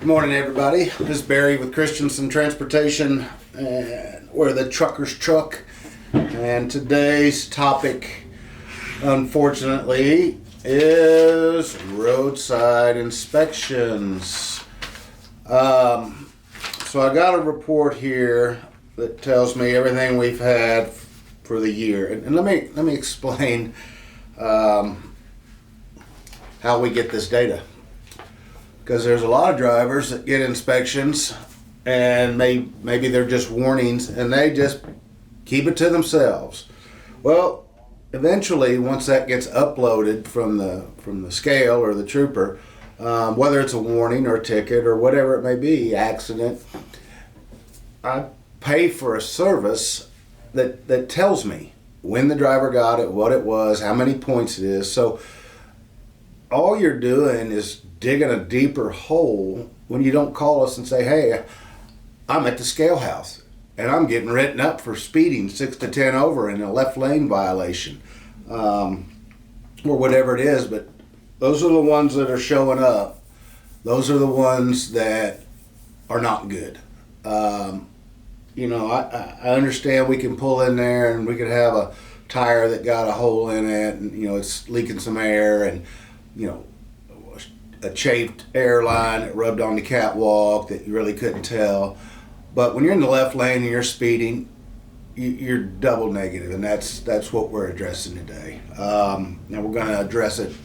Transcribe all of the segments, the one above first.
Good morning, everybody. This is Barry with Christenson Transportation, and we're the trucker's truck. And today's topic, unfortunately, is roadside inspections. So I got a report here that tells me everything we've had for the year, and let me explain how we get this data. Because there's a lot of drivers that get inspections and maybe they're just warnings and they just keep it to themselves. Well, eventually once that gets uploaded from the scale or the trooper, whether it's a warning or a ticket or whatever it may be, accident, I pay for a service that tells me when the driver got it, what it was, how many points it is. So all you're doing is digging a deeper hole when you don't call us and say, hey, I'm at the scale house and I'm getting written up for speeding 6 to 10 over in a left lane violation, or whatever it is. But those are the ones that are showing up. Those are the ones that are not good. I understand we can pull in there and we could have a tire that got a hole in it and it's leaking some air, and a chafed airline that rubbed on the catwalk that you really couldn't tell. But when you're in the left lane and you're speeding, you're double negative, and that's what we're addressing today. And we're going to address it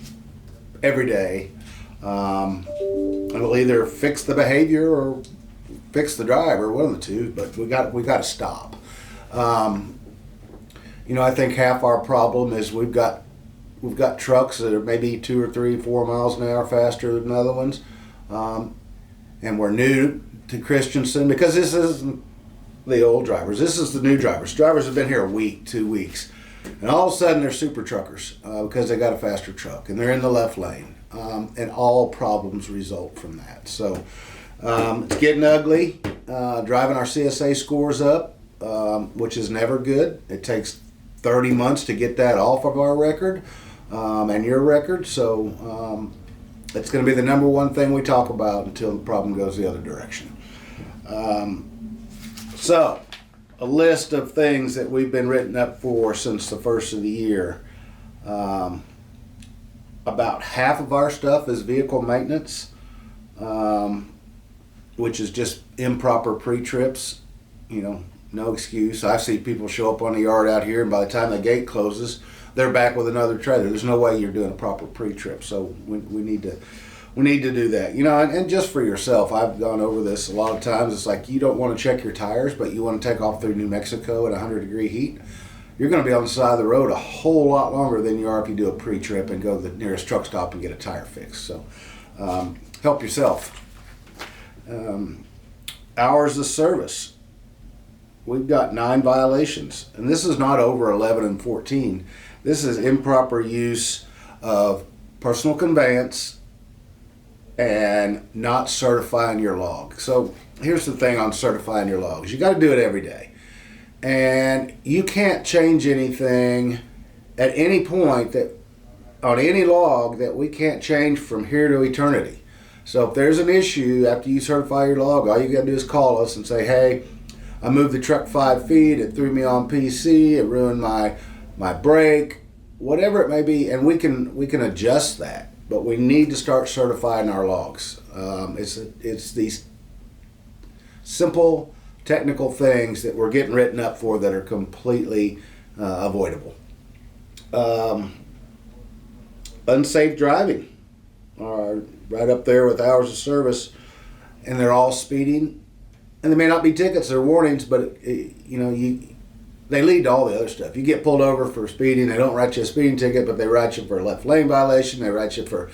every day. And we'll either fix the behavior or fix the driver, one of the two. But we got to stop. I think half our problem is we've got trucks that are maybe 2 or 3, 4 miles an hour faster than other ones. And we're new to Christenson because this isn't the old drivers. This is the new drivers. Drivers have been here a week, 2 weeks. And all of a sudden they're super truckers because they got a faster truck and they're in the left lane. And all problems result from that. So it's getting ugly. Driving our CSA scores up, which is never good. It takes 30 months to get that off of our record. And your record, so it's going to be the number one thing we talk about until the problem goes the other direction. So, a list of things that we've been written up for since the first of the year. About half of our stuff is vehicle maintenance, which is just improper pre-trips. No excuse. I see people show up on the yard out here, and by the time the gate closes, they're back with another trailer. There's no way you're doing a proper pre-trip, so we need to do that. And just for yourself, I've gone over this a lot of times. It's like you don't want to check your tires, but you want to take off through New Mexico at 100-degree heat. You're going to be on the side of the road a whole lot longer than you are if you do a pre-trip and go to the nearest truck stop and get a tire fixed. So help yourself. Hours of service. We've got 9 violations, and this is not over 11 and 14. This is improper use of personal conveyance and not certifying your log. So here's the thing on certifying your logs. You got to do it every day. And you can't change anything at any point that on any log that we can't change from here to eternity. So if there's an issue after you certify your log, all you got to do is call us and say, hey, I moved the truck 5 feet, it threw me on PC, it ruined my brake, whatever it may be, and we can adjust that. But we need to start certifying our logs. It's these simple technical things that we're getting written up for that are completely avoidable. Unsafe driving are right up there with hours of service, and they're all speeding. And there may not be tickets or warnings, but they lead to all the other stuff. You get pulled over for speeding, they don't write you a speeding ticket, but they write you for a left lane violation, they write you for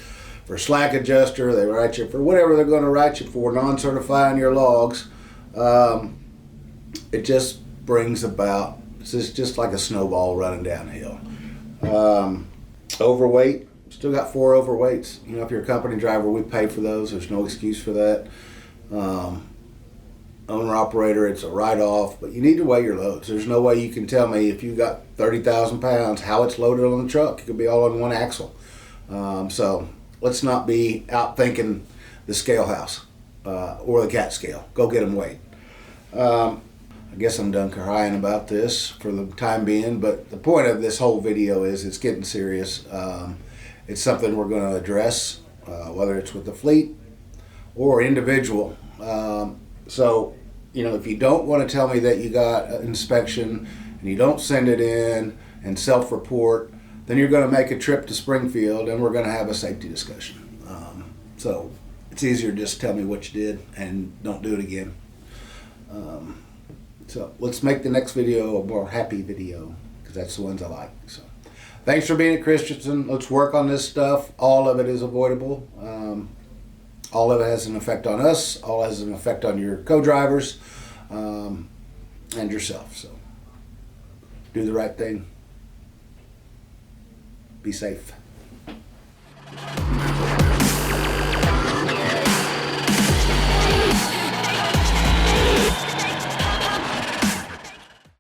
slack adjuster, they write you for whatever they're going to write you for, non-certifying your logs. It just brings about, it's just like a snowball running downhill. Overweight, still got 4 overweights. If you're a company driver, we pay for those. There's no excuse for that. Owner-operator, it's a write-off, but you need to weigh your loads. There's no way you can tell me if you got 30,000 pounds, how it's loaded on the truck. It could be all on one axle. So let's not be out thinking the scale house. or the CAT scale. Go get them weighed. I guess I'm done crying about this for the time being, but the point of this whole video is it's getting serious. It's something we're going to address, whether it's with the fleet or individual. So, if you don't want to tell me that you got an inspection and you don't send it in and self-report, then you're going to make a trip to Springfield and we're going to have a safety discussion. So it's easier to just tell me what you did and don't do it again. So let's make the next video a more happy video, because that's the ones I like. So thanks for being at Christenson. Let's work on this stuff. All of it is avoidable. All of it has an effect on us. All has an effect on your co-drivers and yourself. So do the right thing. Be safe.